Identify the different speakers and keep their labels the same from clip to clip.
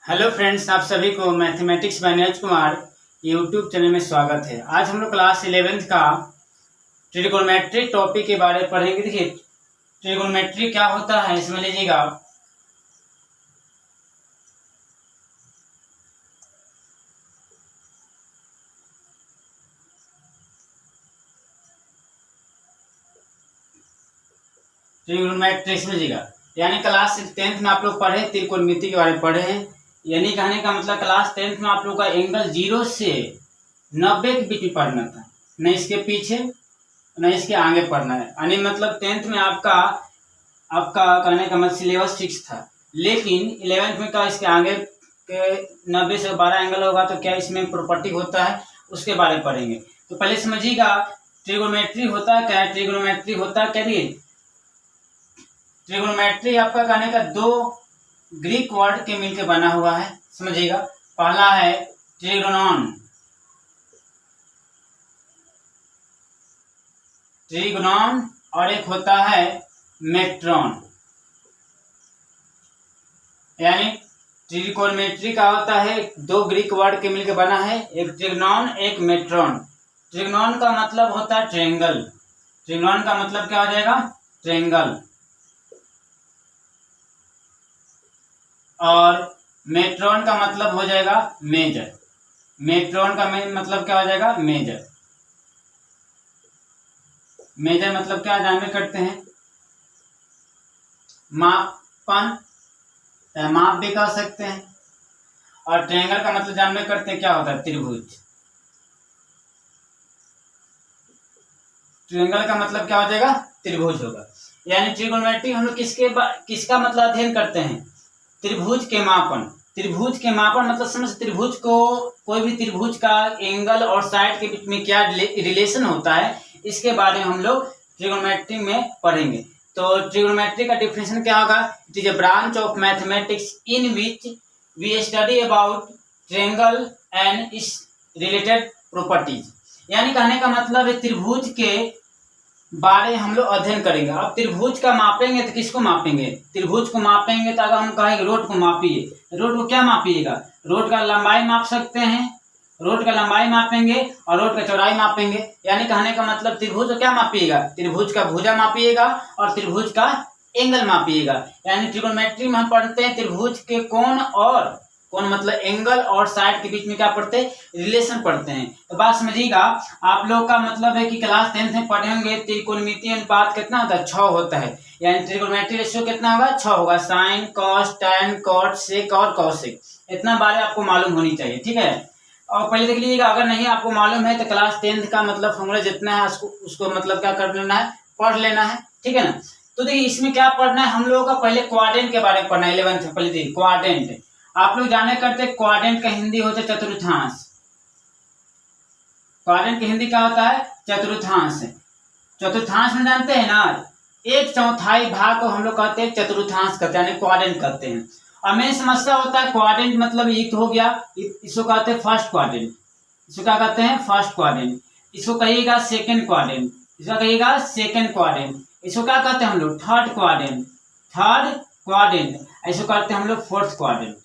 Speaker 1: Hello friends, आप सभी को mathematics bye Neeraj Kumar YouTube channel में स्वागत है। आज हम लोग क्लास 11th का ट्रिगोनोमेट्री टॉपिक के बारे में पढ़ेंगे। देखिए, ट्रिगोनोमेट्री क्या होता है इसमें लीजिएगा। ट्रिगोनोमेट्री इसमें लीजिएगा, यानी क्लास 10th में आप लोग पढ़े त्रिकोणमिति के बारे में पढ़े हैं। यानी कहने का मतलब क्लास 10th में आप लोग का एंगल 0 से 90 के बीच में पढ़ना था, न इसके पीछे न इसके आगे पढ़ना है। यानी मतलब 10th में आपका कहने का मतलब सिलेबस फिक्स था, लेकिन 11th में का इसके आगे के 90 से 12 एंगल होगा तो क्या इसमें प्रॉपर्टी होता है उसके बारे में पढ़ेंगे। तो पहले समझिएगा ट्रिगोनोमेट्री होता है क्या। ट्रिगोनोमेट्री होता है क्या, ट्रिगोनोमेट्री आपका कहने का दो ग्रीक वर्ड के मिलकर बना हुआ है। समझिएगा, पहला है ट्रिगोनॉन, और एक होता है मेट्रॉन। यानी ट्रिगोनोमेट्री का होता है दो ग्रीक वर्ड के मिलकर बना है, एक ट्रिगोनॉन एक मेट्रॉन। ट्रिगोनॉन का मतलब होता है ट्रायंगल। ट्रिगोनॉन का मतलब क्या हो जाएगा, ट्रायंगल। और मेट्रॉन का मतलब हो जाएगा मेजर। मेट्रॉन का मतलब क्या हो जाएगा, मेजर। मेजर मतलब क्या जानवे करते हैं, मापन, माप भी कह सकते हैं। और ट्रायंगल का मतलब जानवे करते हैं क्या होता है, त्रिभुज। ट्रायंगल का मतलब क्या हो जाएगा, त्रिभुज होगा। यानी ट्रिगोनोमेट्री हम लोग किसका मतलब अध्ययन करते हैं, त्रिभुज के मापन। त्रिभुज के मापन मतलब समझ, त्रिभुज को कोई भी त्रिभुज का एंगल और साइड के बीच में क्या रिलेशन होता है, इसके बारे में हम लोग ट्रिगोनोमेट्री में पढ़ेंगे। तो ट्रिगोनोमेट्री का डिफिनेशन क्या होगा, it is a branch of mathematics in which we study about triangle and its related properties. यानी कहने का मतलब है त्रिभुज के बारे हम लोग अध्ययन करेंगे। अब त्रिभुज का मापेंगे तो किसको मापेंगे, त्रिभुज को मापेंगे तो अगर हम कहेंगे रोड को मापिए, रोड को क्या मापिएगा, रोड का लंबाई माप सकते हैं, रोड का लंबाई मापेंगे और रोड का चौड़ाई मापेंगे। यानी कहने का मतलब त्रिभुज को क्या मापिएगा, त्रिभुज का भुजा मापिएगा और त्रिभुज का एंगल मापिएगा। यानी ट्रिगोनोमेट्री में हम पढ़ते हैं त्रिभुज के कोण मतलब एंगल और साइड के बीच में क्या पढ़ते हैं, रिलेशन पढ़ते हैं। तो बात समझिएगा, आप लोग का मतलब है कि क्लास 10th में पढ़े होंगे त्रिकोणमितीय अनुपात कितना होता है, 6 होता है। यानी ट्रिगोनोमेट्री रेशियो कितना होगा, 6 होगा। साइन, कॉस, टैन, कॉट, सेक और कॉसेक, इतना बारे आपको मालूम होनी चाहिए, ठीक है। और पहले देख लीजिएगा, अगर नहीं आपको मालूम है तो क्लास 10th का मतलब फॉर्मूला जितना है उसको मतलब क्या कर लेना है, पढ़ लेना है, ठीक है ना। तो देखिए इसमें क्या पढ़ना है हम लोगों का, पहले क्वाड्रेंट के बारे में पढ़ना है 11th में। पहले देखिए क्वाड्रेंट, आप लोग जाने करते क्वाड्रेंट का हिंदी होता है चतुर्थांश। क्वाड्रेंट की हिंदी क्या होता है, चतुर्थांश। चतुर्थांश में जानते हैं ना, 1/4 भाग को हम लोग कहते हैं चतुर्थांश कहते हैं, यानी क्वाड्रेंट कहते हैं। और मेन समस्या होता है क्वाड्रेंट मतलब एक हो गया, इसको कहते हैं फर्स्ट क्वाड्रेंट, इसको क्या कहते हैं, फर्स्ट क्वाड्रेंट। इसको कहिएगा सेकंड क्वाड्रेंट, इसको कहिएगा सेकंड क्वाड्रेंट। इसको क्या कहते हैं हम लोग, थर्ड क्वाड्रेंट, थर्ड क्वाड्रेंट। इसको कहते हैं हम लोग fourth quadrant.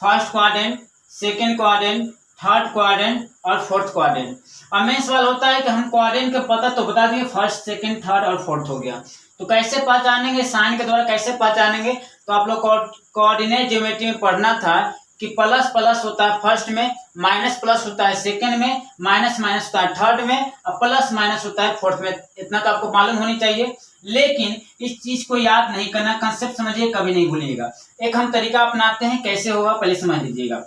Speaker 1: First quadrant, second quadrant, third quadrant और फोर्थ क्वाड्रेंट। अब मेन सवाल होता है कि हम क्वाड्रेंट का पता तो बता दिए, फर्स्ट सेकंड थर्ड और फोर्थ हो गया, तो कैसे पहचानेंगे, साइन के द्वारा कैसे पहचानेंगे। तो आप लोग कोऑर्डिनेट ज्योमेट्री में पढ़ना था कि प्लस प्लस होता है फर्स्ट में, माइनस प्लस होता है सेकंड में, माइनस माइनस होता है थर्ड में और प्लस माइनस होता है फोर्थ में। इतना तो आपको मालूम होनी चाहिए, लेकिन इस चीज को याद नहीं करना, कंसेप्ट समझिए, कभी नहीं भूलिएगा। एक हम तरीका अपनाते हैं, कैसे होगा पहले समझ लीजिएगा।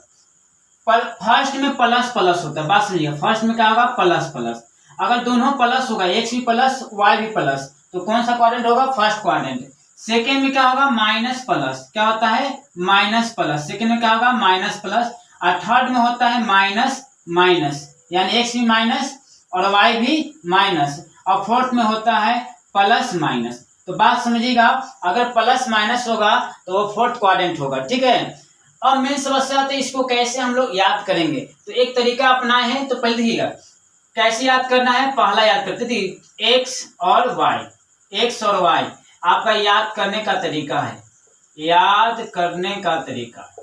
Speaker 1: फर्स्ट में प्लस प्लस होता है, बात समझिएगा, फर्स्ट में क्या होगा, प्लस प्लस। अगर दोनों प्लस होगा, एक्स भी प्लस वाई भी प्लस, तो कौन सा क्वाड्रेंट होगा, फर्स्ट क्वाड्रेंट। सेकेंड में क्या होगा, माइनस प्लस, क्या होता है, माइनस प्लस। सेकेंड में क्या होगा, माइनस प्लस। और थर्ड में होता है माइनस माइनस, यानी एक्स भी माइनस और वाई भी माइनस। और फोर्थ में होता है प्लस माइनस। तो बात समझिएगा, अगर प्लस माइनस होगा तो वो फोर्थ क्वाड्रेंट होगा, ठीक है। अब मेन समस्या आती है इसको कैसे हम लोग याद करेंगे। तो एक तरीका अपनाए हैं, तो पहले देखिएगा कैसे याद करना है। पहला याद करते थे एक्स और वाई, एक्स और वाई आपका याद करने का तरीका है। याद करने का तरीका।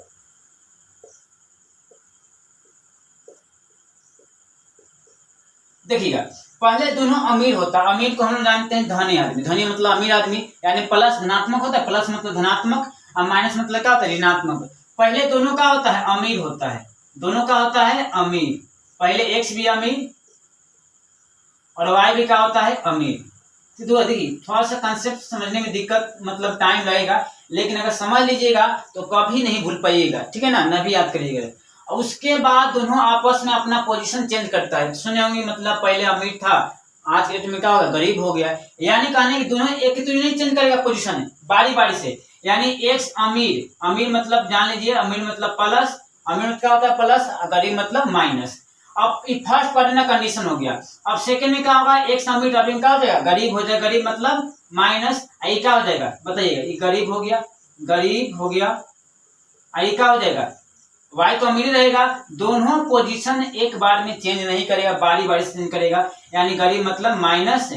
Speaker 1: देखिएगा, पहले दोनों अमीर होता है, अमीर को हम लोग जानते हैं धनी आदमी, धनी मतलब अमीर आदमी, यानी प्लस धनात्मक होता है, प्लस मतलब धनात्मक और माइनस मतलब क्या होता है ऋणात्मक। पहले दोनों का होता है अमीर होता है, दोनों का होता है अमीर, पहले एक्स भी अमीर और वाई भी क्या होता है अमीर। तो देखिए थोड़ा सा कंसेप्ट समझने में दिक्कत मतलब टाइम लगेगा, लेकिन अगर समझ लीजिएगा तो कभी नहीं भूल पाइएगा, ठीक है ना, न भी याद करिएगा। और उसके बाद दोनों आपस में अपना पोजीशन चेंज करता है, सुने होंगे मतलब पहले अमीर था, आज के डेट में क्या होगा गरीब हो गया, यानी कहने कि दोनों एक तो नहीं चेंज करेगा पोजीशन बारी बारी से, यानी एक्स अमीर, अमीर मतलब जान लीजिए अमीर मतलब प्लस, अमीर मतलब क्या होता है प्लस, गरीब मतलब माइनस। अब फर्स्ट क्वाड्रेंट का कंडीशन हो गया। अब सेकंड में क्या होगा, एक्स अमीर अमीर क्या हो जाएगा गरीब हो जाएगा, गरीब मतलब माइनस, आई क्या हो जाएगा बताइएगा, ये गरीब हो गया, गरीब हो गया, आई क्या हो जाएगा वाई तो अमीर रहेगा। दोनों पोजीशन एक बार में चेंज नहीं करेगा, बारी बारी से चेंज करेगा, यानी गरीब मतलब माइनस,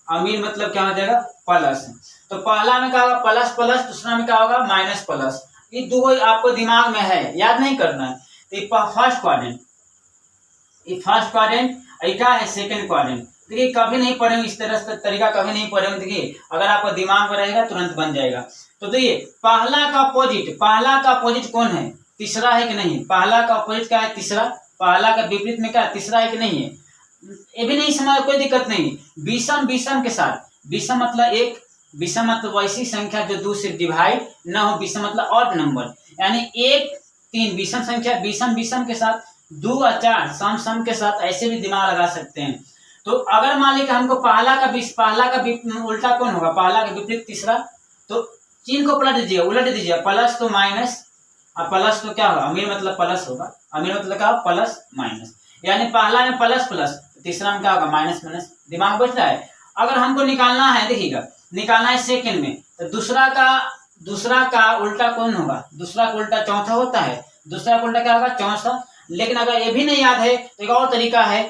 Speaker 1: अमीर मतलब क्या हो जाएगा प्लस। तो पहला में क्या होगा प्लस प्लस, दूसरा में क्या होगा माइनस प्लस, ये दो आपको दिमाग में है, याद नहीं करना है। तो फर्स्ट क्वाड्रेंट, ये फर्स्ट क्वाड्रेंट, क्या है सेकंड क्वाड्रेंट। देखिए कभी नहीं पढ़ेंगे इस तरह से तरीका, कभी नहीं पढ़ेंगे, देखिए अगर आपको दिमाग में रहेगा तुरंत बन जाएगा। तो देखिए पहला का अपोजिट, पहला का अपोजिट कौन है, तीसरा है कि नहीं, पहला का अपोजिट क्या है तीसरा, पहला का विपरीत में क्या तीसरा है कि नहीं है, ये भी नहीं समझ कोई दिक्कत नहीं। विषम विषम के साथ, विषम मतलब एक, विषम मतलब वैसी संख्या जो 2 से डिवाइड न हो, विषम मतलब ऑड नंबर, यानी 1 3 विषम संख्या, विषम विषम के साथ, 2 और 4 सम सम के साथ, ऐसे भी दिमाग लगा सकते हैं। तो अगर मान लीजिए हमको पहला का उल्टा कौन होगा, पहला का विपरीत तीसरा, तो चिन्ह को पलट दीजिए, उलट दीजिए, प्लस तो माइनस और प्लस तो क्या होगा अमीर मतलब प्लस होगा, अमीर मतलब क्या प्लस माइनस, यानी पहला में प्लस प्लस, तीसरा में क्या होगा माइनस माइनस। दिमाग बैठ रहा है। अगर हमको निकालना है, देखिएगा निकालना है सेकंड में, तो दूसरा का उल्टा कौन होगा, दूसरा का उल्टा चौथा होता है, दूसरा का उल्टा क्या होगा चौथा। लेकिन अगर ये भी नहीं याद है तो एक और तरीका है,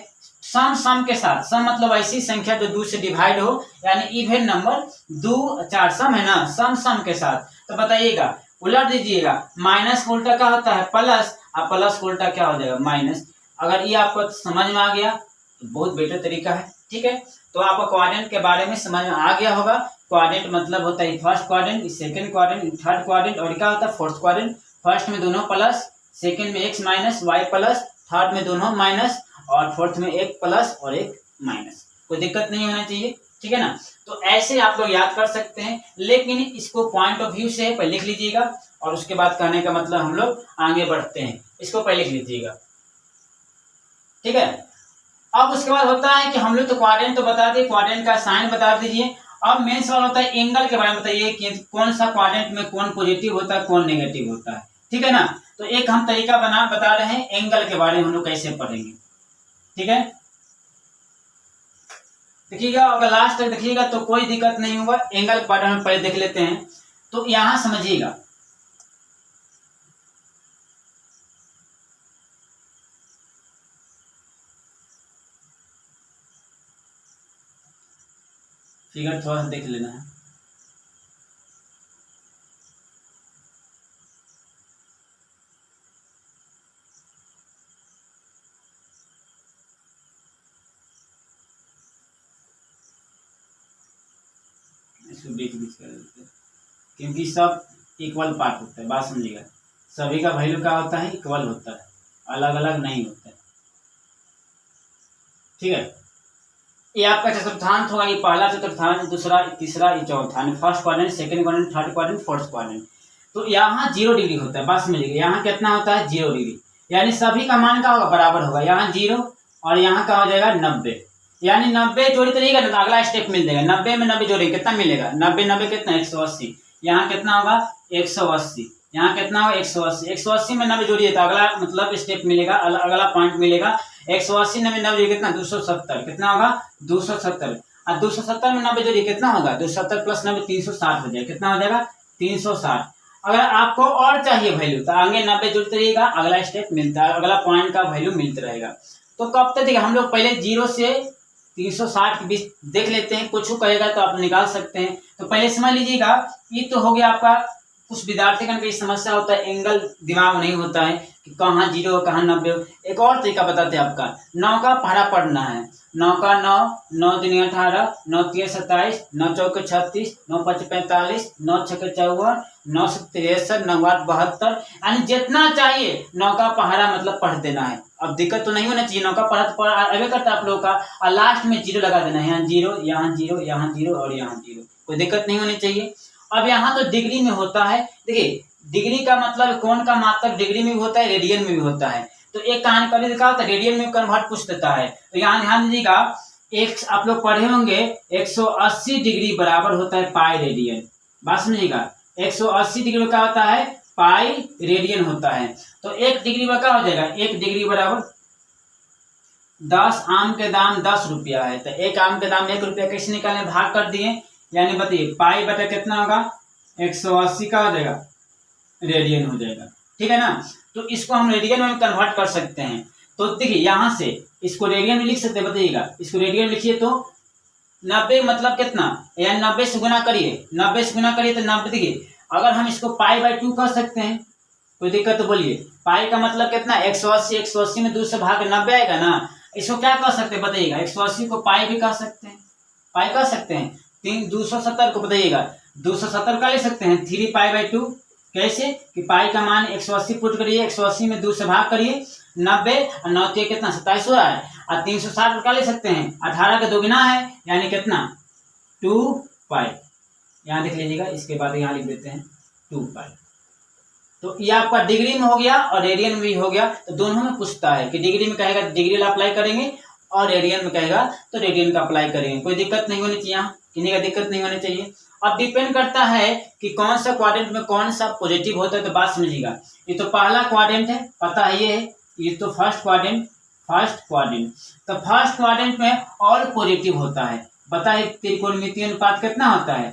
Speaker 1: सम सम के साथ, सम मतलब ऐसी संख्या जो 2 से डिवाइड हो, यानी इवन नंबर 2 4 सम है ना, सम सम के साथ। तो बताइएगा उलट दीजिएगा, माइनस का उल्टा क्या होता है प्लस, और प्लस का उल्टा क्या हो जाएगा माइनस। अगर ये आपको समझ में आ गया तो बहुत बेटर तरीका है, ठीक है। तो आपको क्वाड्रेंट के बारे में समझ में आ गया होगा। क्वाड्रेंट मतलब होता है first quadrant, second quadrant, third quadrant, और क्या होता है फोर्थ क्वाड्रेंट। फर्स्ट में दोनों प्लस, सेकंड में X minus Y plus, third में दोनों माइनस, और फोर्थ में एक प्लस और एक माइनस। कोई दिक्कत नहीं होना चाहिए, ठीक है ना। तो ऐसे आप लोग याद कर सकते हैं, लेकिन इसको पॉइंट ऑफ व्यू से पहले लिख लीजिएगा, और उसके बाद कहने का मतलब हम लोग आगे बढ़ते हैं, इसको पहले लिख लीजिएगा, ठीक है। अब उसके बाद होता है कि हम लोग तो क्वाड्रेंट तो बता दिए, क्वाड्रेंट का साइन बता दीजिए। अब मेन सवाल होता है एंगल के बारे में बताइए कि कौन सा क्वाड्रेंट में कौन पॉजिटिव होता है कौन नेगेटिव होता है, ठीक है ना। तो एक हम तरीका बता रहे हैं एंगल के बारे में, हम लोग कैसे पढ़ेंगे, ठीक है। देखिएगा अगर लास्ट तक देखिएगा तो कोई दिक्कत नहीं होगा। एंगल के बारे में पहले देख लेते हैं, तो यहां समझिएगा, फिगर थोड़ा सा देख लेना है। इसको बीच बीच कर देते हैं, क्योंकि सब इक्वल पार्ट होता है, बात समझिएगा। सभी का वैल्यू क्या होता है इक्वल होता है, अलग अलग नहीं होता है, ठीक है। ये आपका चतुर्थांश होगा, ये पहला चतुर्थांश, दूसरा तीसरा ये चौथा, first quadrant, second quadrant, third quadrant, fourth quadrant. तो यहाँ 0 डिग्री होता है, बात समझिएगा। यहाँ कितना होता है 0 डिग्री, यानी सभी का मान क्या होगा बराबर होगा। यहाँ 0 और यहाँ क्या हो जाएगा 90, यानी 90 जोड़ी करिएगा तो अगला स्टेप मिल जाएगा। 90 में 90 जोड़ेंगे कितना मिलेगा, 90 90 कितना 180, यहाँ कितना होगा 180, यहाँ कितना होगा 180, 180 में 90 जोड़िए तो अगला मतलब स्टेप मिलेगा, अगला पॉइंट मिलेगा। 180 में 90 कितना 270, कितना होगा 270, और 270 में 90 जोड़िए कितना होगा 270 प्लस 90 360 हो जाएगा, कितना हो जाएगा 360। अगर आपको और चाहिए वैल्यू तो आगे 90 जोड़ते रहिएगा, अगला स्टेप मिलता है, अगला पॉइंट का वैल्यू मिलता रहेगा। तो कब तक देखिए हम लोग पहले 0 से 360 के बीच देख लेते हैं, कुछ कहेगा तो आप निकाल सकते हैं। तो पहले समझ लीजिएगा, ये तो हो गया आपका कुछ विद्यार्थी का कई समस्या होता है, एंगल दिमाग नहीं होता है कि कहाँ 0 कहाँ 90 हो। एक और तरीका बताते हैं आपका, 9 का पहाड़ा पढ़ना है। 9 का 9, 9 दूनी 18, 9 तीन 27, 9 चौके 36, 9 पाँच 45, 9 छक्के 54, 9 सत्ते 63, 9 आठ 72, यानी जितना चाहिए 9 का पहाड़ा मतलब पढ़ देना है। अब दिक्कत तो नहीं होना चाहिए, 9 का पढ़ा तो अवे करता है आप लोगों का, और लास्ट में 0 लगा देना है, यहाँ 0, यहाँ 0, यहाँ 0 और यहाँ 0, कोई दिक्कत नहीं होनी चाहिए। अब यहाँ तो डिग्री में होता है, देखिए डिग्री का मतलब कोण का मात्रक डिग्री में भी होता है, रेडियन में भी होता है। तो एक कहानी पहले देखा होता है, रेडियन में कन्वर्ट पूछ देता है। तो यहाँ ध्यान दीजिएगा, एक आप लोग पढ़े होंगे 180 डिग्री बराबर होता है पाई रेडियन। बात समझिएगा, 180 डिग्री क्या होता है, पाई रेडियन होता है। तो 1 डिग्री में क्या हो जाएगा, 1 डिग्री बराबर 10 आम के दाम 10 रुपया है। तो 1 आम के दाम 1 रुपया कैसे निकालने, भाग कर दिए, यानी बताइए पाई बटा कितना होगा, 180 का हो जाएगा, रेडियन हो जाएगा, ठीक है ना। तो इसको हम रेडियन में कन्वर्ट कर सकते हैं। तो देखिए यहाँ से इसको रेडियन में लिख सकते हैं, बताइएगा इसको रेडियन लिखिए तो 90 मतलब कितना, यानी 90 से गुना करिए, 90 से गुना करिए तो 90, देखिए अगर हम इसको पाई बाई 2 कर सकते हैं, कोई दिक्कत तो बोलिए। पाई का मतलब कितना, 180, 180 में 2 से भाग 90 आएगा ना। इसको क्या कर सकते हैं बताइएगा, 180 को पाई भी कह सकते हैं, पाई कर सकते हैं। 270 को बताइएगा 270 का ले सकते हैं 3 पाई बाई 2। कैसे कि पाई का मान 180 पुट करिए, 180 में 2 से भाग करिए, 90 और 9 कितना 27 हो रहा है, और 360 का ले सकते हैं, 18 का दोगुना है, यानी कितना 2 पाई। यहाँ देख लीजिएगा, इसके बाद यहाँ लिख देते हैं 2 पाई। तो ये आपका डिग्री में हो गया और रेडियन में भी हो गया। तो दोनों में पूछता है कि डिग्री में कहेगा डिग्री वाला अप्लाई करेंगे, और रेडियन में कहेगा तो रेडियन का अप्लाई करेंगे, कोई दिक्कत नहीं होनी चाहिए, यहाँ किसी का दिक्कत नहीं होनी चाहिए। अब डिपेंड करता है कि कौन सा क्वाड्रेंट में कौन सा पॉजिटिव होता है। तो बात समझिएगा, ये तो पहला क्वाड्रेंट है, पता है ये है, ये तो फर्स्ट क्वाड्रेंट। तो फर्स्ट क्वाड्रेंट में ऑल पॉजिटिव होता है। पता है त्रिकोणमितीय अनुपात कितना होता है,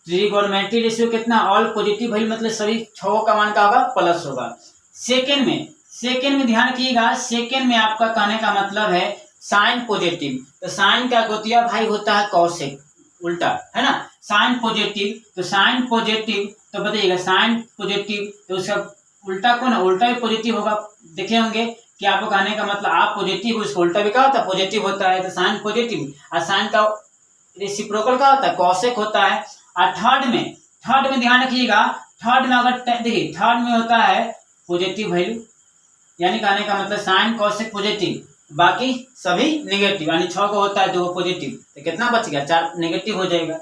Speaker 1: ट्रिगोनोमेट्री रेशियो कितना, ऑल पॉजिटिव वैल्यू मतलब सभी 6 का मान का होगा प्लस होगा। सेकेंड में ध्यान रखिएगा, सेकेंड में आपका कहने का मतलब है साइन पॉजिटिव। तो साइन का गोतिया भाई होता है कॉसेक, उल्टा है ना, साइन पॉजिटिव। तो साइन पॉजिटिव तो बताइएगा साइन पॉजिटिव तो उसका उल्टा कौन है, उल्टा भी पॉजिटिव होगा। देखे होंगे कि आपको कहने का मतलब आप पॉजिटिव हो, उसका उल्टा भी क्या होता है, पॉजिटिव होता है। तो साइन पॉजिटिव, और साइन का रेसिप्रोकल क्या होता है, कॉसेक होता है। और थर्ड में ध्यान रखिएगा, थर्ड में अगर देखिए थर्ड में होता है पॉजिटिव वैल्यू, यानी कहने का मतलब साइन कॉसेक पॉजिटिव, बाकी सभी नेगेटिव, यानी 6 को होता है 2 पॉजिटिव, तो कितना बच गया, 4 नेगेटिव हो जाएगा।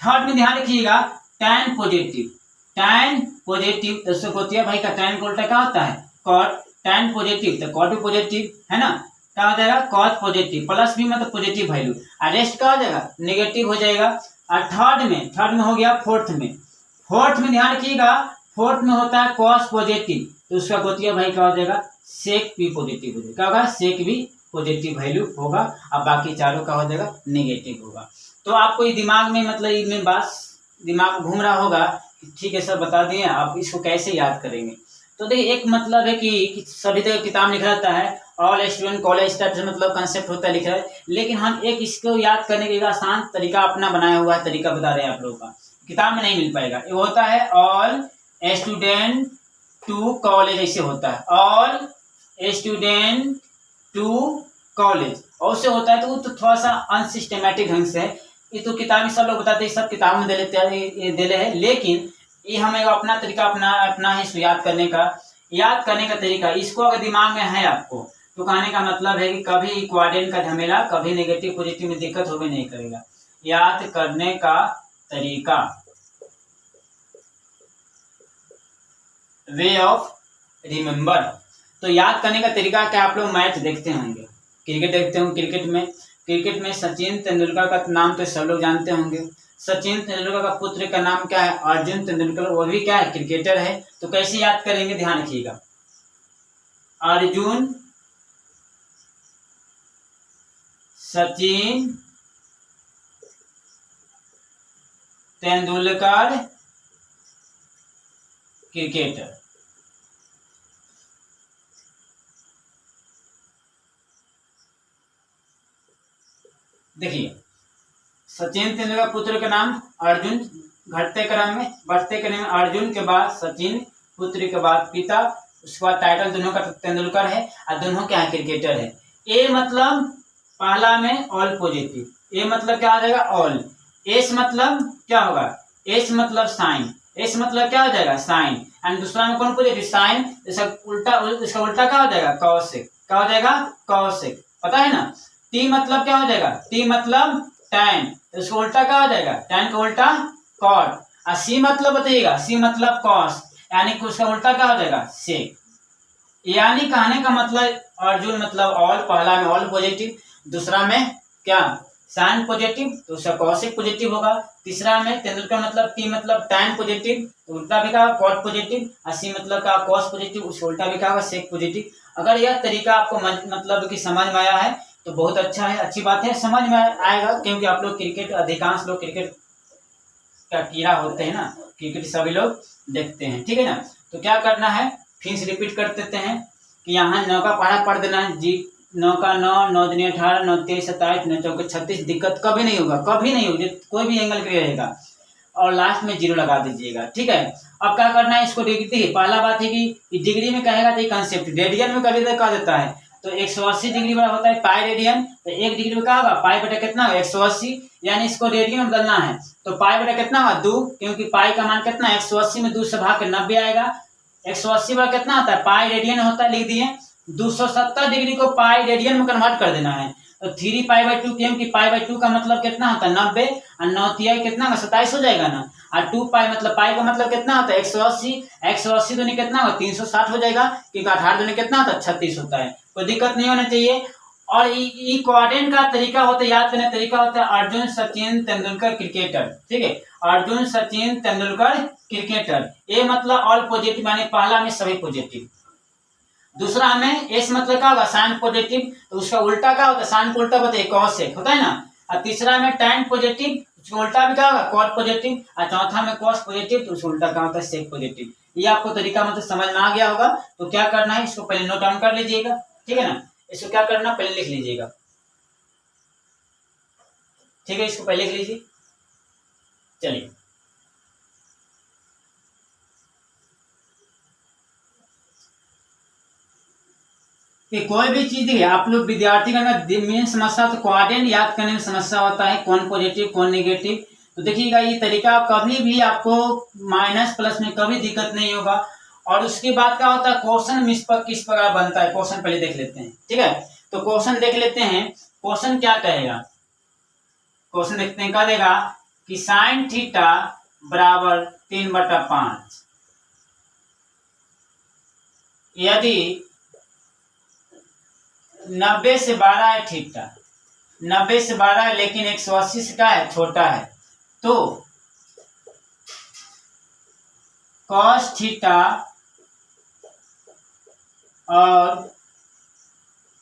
Speaker 1: थर्ड में ध्यान रखिएगा tan पॉजिटिव, तो सुकोतिया भाई का tan का उल्टा क्या होता है, कॉट। tan पॉजिटिव तो कॉट भी पॉजिटिव है ना, क्या हो जाएगा कॉट पॉजिटिव, प्लस भी मतलब पॉजिटिव वैल्यू, और रेस्ट क्या हो जाएगा नेगेटिव हो जाएगा। और थर्ड में हो गया फोर्थ में ध्यान रखिएगा, फोर्थ में होता है कॉस पॉजिटिव, तो उसका गोतिया भाई क्या हो जाएगा सेक भी पॉजिटिव हो जाएगा, क्या होगा सेक भी पॉजिटिव वैल्यू होगा, और बाकी चारों का हो जाएगा नेगेटिव होगा। तो आपको ये दिमाग में मतलब इनमें बात दिमाग घूम रहा होगा कि ठीक है सर बता दिए, आप इसको कैसे याद करेंगे। तो देखिए एक मतलब है कि सभी तरह किताब लिखा रहता है, ऑल स्टूडेंट कॉलेज टाइप से मतलब कंसेप्ट होता है लिखा है, लेकिन हम एक इसको याद करने के लिए आसान तरीका अपना बनाया हुआ है, तरीका बता रहे हैं आप लोगों का, किताब में नहीं मिल पाएगा। ये होता है ऑल स्टूडेंट टू कॉलेज, ऐसे होता है ऑल स्टूडेंट टू कॉलेज, और उससे होता है तो वो तो थोड़ा सा अनसिस्टमेटिक ढंग से है। ये तो किताब में सब लोग बताते हैं, सब किताब में दे ले है, लेकिन ये हमें अपना तरीका अपना है इसको याद करने का तरीका। इसको अगर दिमाग में है आपको तो कहने का मतलब है कि कभी क्वाड्रेंट का झमेला, कभी नेगेटिव पॉजिटिव में दिक्कत होवे नहीं करेगा। याद करने का तरीका, वे ऑफ रिमेम्बर। तो याद करने का तरीका क्या, आप लोग मैच देखते होंगे, क्रिकेट देखते होंगे, क्रिकेट में सचिन तेंदुलकर का नाम तो सब लोग जानते होंगे। सचिन तेंदुलकर का पुत्र का नाम क्या है, अर्जुन तेंदुलकर, वो भी क्या है क्रिकेटर है। तो कैसे याद करेंगे ध्यान रखिएगा, अर्जुन सचिन तेंदुलकर क्रिकेटर। देखिए सचिन तेंदुलकर पुत्र का नाम अर्जुन घटते क्रम में, बढ़ते क्रम में अर्जुन के बाद सचिन, पुत्र के बाद पिता, उसके बाद टाइटल दोनों का तेंदुलकर है और दोनों क्या क्रिकेटर है। ए मतलब पहला में ऑल पॉजिटिव, ए मतलब क्या आ जाएगा ऑल, एस मतलब क्या होगा, एस मतलब साइन, एस मतलब क्या हो जाएगा साइन, एंड दूसरा में कौन पॉजिटिव साइन, इसका उल्टा क्या हो जाएगा कॉसेक, क्या हो जाएगा कॉसेक, पता है ना। टी मतलब क्या हो जाएगा, टी मतलब टैन, इसका उल्टा क्या हो जाएगा टैन का उल्टा कॉट, और सी मतलब बताइएगा, सी मतलब कॉस, यानी कि उसका उल्टा क्या हो जाएगा सेक। यानी कहने का मतलब अर्जुन मतलब ऑल, पहला में ऑल पॉजिटिव, दूसरा में क्या साइन पॉजिटिव तो उसका कॉसिक पॉजिटिव होगा, तीसरा में तेंदुलकर मतलब टी मतलब टैन पॉजिटिव तो उल्टा भी क्या कॉट पॉजिटिव, और सी मतलब क्या कॉस पॉजिटिव उसका उल्टा भी क्या होगा सेक पॉजिटिव। अगर यह तरीका आपको मतलब कि समझ में आया है तो बहुत अच्छा है, अच्छी बात है, समझ में आएगा क्योंकि आप लोग क्रिकेट, अधिकांश लोग क्रिकेट का कीड़ा होते हैं ना, क्रिकेट सभी लोग देखते हैं, ठीक है ना। तो क्या करना है फिर से रिपीट कर देते हैं कि यहाँ 9 का पहाड़ा पढ़ देना है जी, 9 का 9, 9 दूनी 18, 9 23 27, 9 चौके 36, दिक्कत कभी नहीं होगा, कभी नहीं होगी, कोई भी एंगल क्लियर रहेगा, और लास्ट में 0 लगा दीजिएगा, ठीक है। अब क्या करना है इसको डिग्री, पहला बात है कि डिग्री में कहेगा तो कंसेप्ट, रेडियन में कभी कह देता है तो 180 डिग्री वाला होता है पाई रेडियन, तो 1 डिग्री में क्या होगा पाई बटा कितना होगा 180, यानी इसको रेडियन में बदलना है तो पाई बटा कितना होगा 2, क्योंकि पाई का मान कितना 180 में 2 से भाग के 90 आएगा, 180 बार कितना होता है पाई रेडियन होता है, लिख दिए। 270 डिग्री को पाई रेडियन में कन्वर्ट कर देना है तो 3 पाई बाई 2, क्योंकि पाई बाई 2 का मतलब कितना होता है 90, और 9 तिहाई कितना होगा 27 हो जाएगा ना, और 2 पाई मतलब पाई का मतलब कितना होता है 180, 180 दूनी कितना होगा 360 हो जाएगा, क्योंकि 18 दूनी कितना होता है 36 होता है, कोई दिक्कत नहीं होना चाहिए। और ई कोऑर्डिनेट का तरीका होता है, याद करने का तरीका होता है अर्जुन सचिन तेंदुलकर क्रिकेटर, ठीक है, अर्जुन सचिन तेंदुलकर क्रिकेटर। ए मतलब ऑल पॉजिटिव यानी पहला में सभी पॉजिटिव, दूसरा में एस मतलब क्या होगा साइन पॉजिटिव तो उसका उल्टा क्या होता है साइन को उल्टा बताइए कॉसेक होता है ना, और तीसरा में टैन पॉजिटिव उसका उल्टा भी क्या होगा कॉट पॉजिटिव, और चौथा में कॉस पॉजिटिव तो उसका उल्टा क्या होता है सेक पॉजिटिव। ये आपको तरीका मतलब समझ में आ गया होगा। तो क्या करना है इसको पहले नोट डाउन कर लीजिएगा, ठीक है ना, इसको क्या करना पहले लिख लीजिएगा, ठीक है, इसको पहले लिख लीजिए। चलिए कि कोई भी चीज है आप लोग विद्यार्थी का मेन समस्या तो कोऑर्डिनेट याद करने में समस्या होता है, कौन पॉजिटिव कौन नेगेटिव। तो देखिएगा ये तरीका कभी भी आपको माइनस प्लस में कभी दिक्कत नहीं होगा। और उसके बाद क्या होता है क्वेश्चन किस प्रकार बनता है, क्वेश्चन पहले देख लेते हैं, ठीक है। तो क्वेश्चन देख लेते हैं, क्वेश्चन क्या कहेगा, क्वेश्चन देखते हैं क्या देगा कि साइन थीटा बराबर 3/5 यदि 90 से 12 है थीटा, 90 से 12 है लेकिन 180 से क्या है छोटा है, तो cos थीटा और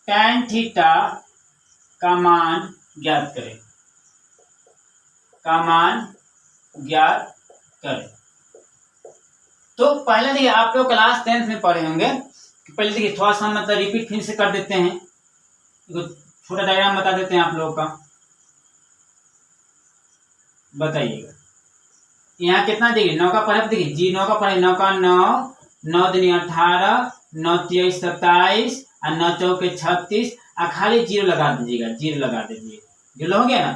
Speaker 1: tan थीटा का मान ज्ञात करें, का मान ज्ञात करें। तो पहले देखिए आप लोग क्लास 10th में पढ़े होंगे, पहले देखिए थोड़ा सा मतलब रिपीट फिर से कर देते हैं, छोटा डायग्राम बता देते हैं आप लोगों का, बताइएगा यहाँ कितना देखिए 9 का पढ़े देखिए जी 9 का पढ़े 9 का 9, 9 दूनी 18, 9 23 27 और 9 चौके 36 और खाली 0 लगा दीजिएगा, 0 लगा दीजिए, 0 हो गया ना।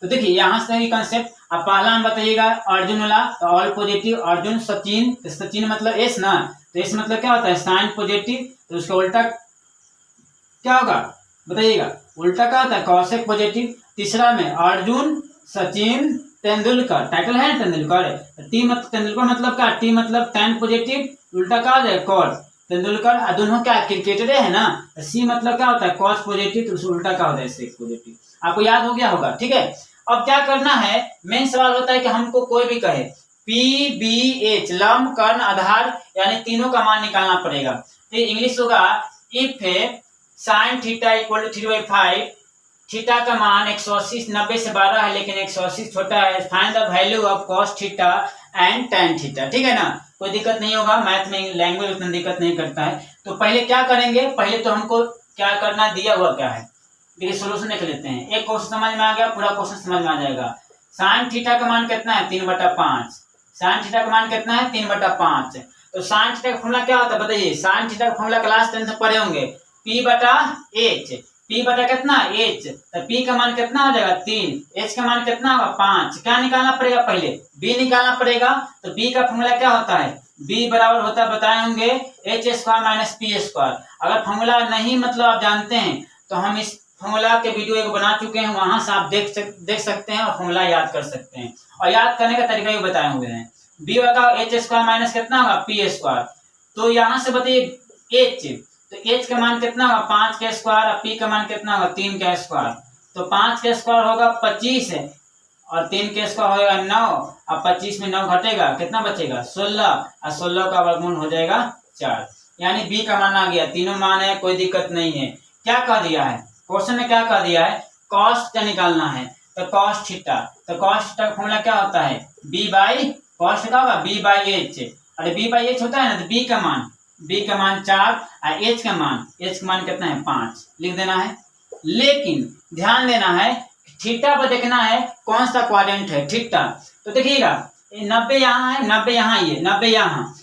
Speaker 1: तो देखिए यहाँ से ही कंसेप्ट अब पहला में बताइएगा अर्जुन वाला तो ऑल पॉजिटिव, अर्जुन सचिन तो सचिन मतलब एस ना, तो एस मतलब क्या होता है साइन पॉजिटिव तो उसका उल्टा क्या होगा बताइएगा, उल्टा क्या होता है कॉसेक पॉजिटिव। तीसरा में अर्जुन सचिन तेंदुलकर, टाइटल है ना तेंदुलकर, टी मतलब तेंदुलकर मतलब क्या, टी मतलब टैन पॉजिटिव उल्टा क्या होता है कॉट तेंदुलकर, और दोनों क्या क्रिकेटर है ना, सी मतलब क्या होता है कॉस पॉजिटिव तो उल्टा क्या होता है सेक पॉजिटिव। आपको याद हो गया होगा, ठीक है। अब क्या करना है मेन सवाल होता है कि हमको कोई भी कहे पी बी एच लंब कर्ण आधार यानी तीनों का मान निकालना पड़ेगा। तो इंग्लिश होगा if sine theta equal to 3/5, theta का मान 180 90 से 12 है लेकिन 180 छोटा है, find the value of cos theta and tan theta, ठीक है ना, कोई दिक्कत नहीं होगा, मैथ में लैंग्वेज उतना दिक्कत नहीं करता है। तो पहले क्या करेंगे, पहले तो हमको क्या करना दिया हुआ क्या है, देखिए सोल्यूशन देख लेते हैं। एक क्वेश्चन समझ में आ गया, पूरा क्वेश्चन समझ में आ जाएगा। साइन थीटा का मान कितना है 3/5। साइन थीटा का मान कितना है 3/5। तो साइन थीटा का फॉर्मूला क्या होता है बताइए। साइन थीटा का फॉर्मूला क्लास 10 में पढ़े होंगे, P/H। P बटा कितना H, तो P का मान कितना हो जाएगा 3, H का मान कितना होगा 5। क्या निकालना पड़ेगा पहले B निकालना पड़ेगा। तो B का फॉर्मूला क्या होता है, B बराबर होता है बताए होंगे H² - P²। अगर फॉर्मूला नहीं मतलब आप जानते हैं तो हम इस फॉर्मूला के वीडियो एक बना चुके हैं, वहां से आप देख सकते हैं और फॉर्मूला याद कर सकते हैं। और याद करने का तरीका भी बताए हुए हैं। B का H² - कितना होगा P²। तो यहाँ से बताइए H, तो H का मान कितना होगा 5 का स्क्वायर और P का मान कितना होगा 3 का स्क्वायर। तो 5 का स्क्वायर होगा 25 है और 3 का स्क्वायर होगा 9 और 25 में 9 घटेगा कितना बचेगा 16 और 16 का वर्गमूल हो जाएगा 4। यानी B का मान आ गया। तीनों मान है, कोई दिक्कत नहीं है। क्या कह दिया है क्वेश्चन में, क्या कह दिया है कॉस का निकालना है। तो कॉस थीटा, तो कॉस थीटा का फॉर्मूला क्या होता है कॉस का होगा B/H। अरे B/H होता है ना, तो B का मान 4 और H का मान कितना है 5 लिख देना है। लेकिन ध्यान देना है थीटा पर देखना है कौन सा क्वाड्रेंट है थीटा। तो देखिएगा 90 यहाँ है, 90 यहाँ, ये 90 यहाँ,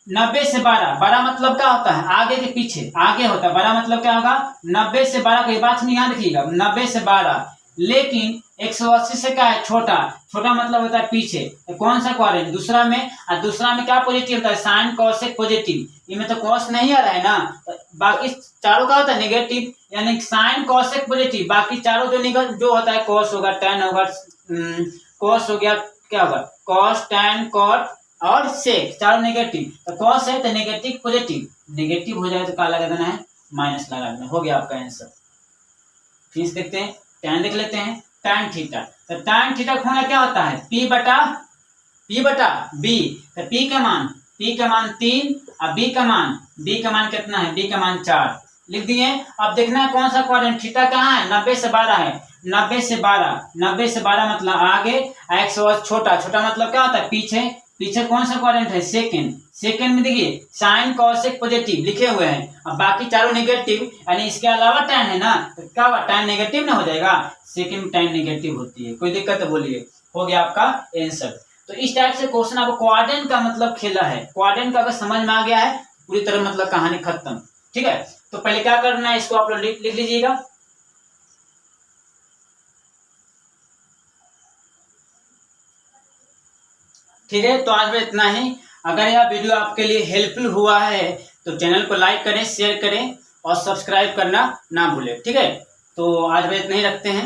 Speaker 1: 90 से 12 मतलब क्या होता है आगे के पीछे आगे होता है। 12 मतलब क्या होगा 90 से 12 की बात नहीं, यहाँ देखिएगा 90 से 12। लेकिन 180 से क्या है छोटा मतलब होता है पीछे। तो कौन सा क्वाड्रेंट दूसरा में, और दूसरा में क्या पॉजिटिव होता है साइन कॉसेक पॉजिटिव। इनमें तो कॉस नहीं आ रहा है ना, तो बाकी चारों का होता है नेगेटिव, यानी साइन कॉसेक पॉजिटिव। बाकी चारों जो होता है कॉस होगा, टैन होगा, कॉस हो गया, क्या होगा कॉस, टैन, कॉट और सेक, चारों नेगेटिव। तो कॉस है तो नेगेटिव पॉजिटिव, नेगेटिव हो जाए तो क्या लगा देना है माइनस लगा देना। हो गया आपका आंसर। फिर देखते हैं टैन देख लेते हैं, टैन थीटा। तो टैन थीटा का फॉर्मूला क्या होता है P बटा B। तो P का मान 3 और B का मान कितना है B का मान 4 लिख दिए। अब देखना है कौन सा क्वाड्रेंट, थीटा कहाँ है 90 से 12 है। 90 से 12 मतलब आगे, 180 छोटा मतलब क्या होता है पीछे कौन सा क्वाड्रेंट है सेकंड में देखिए साइन कॉसेक पॉजिटिव लिखे हुए हैं। अब बाकी चारों नेगेटिव, यानी इसके अलावा टैन है ना, तो क्या हुआ टैन नेगेटिव ना हो जाएगा, सेकंड में टैन नेगेटिव होती है। कोई दिक्कत है बोलिए, हो गया आपका आंसर। तो इस टाइप से क्वेश्चन आपको क्वाड्रेंट का मतलब खेला है। क्वाड्रेंट का अगर समझ में आ गया है पूरी तरह मतलब कहानी खत्म। ठीक है, तो पहले क्या करना है इसको आप लोग लिख लीजिएगा। ठीक है, तो आज में इतना ही। अगर यह वीडियो आपके लिए हेल्पफुल हुआ है तो चैनल को लाइक करें, शेयर करें और सब्सक्राइब करना ना भूलें। ठीक है, तो आज में इतना ही रखते हैं।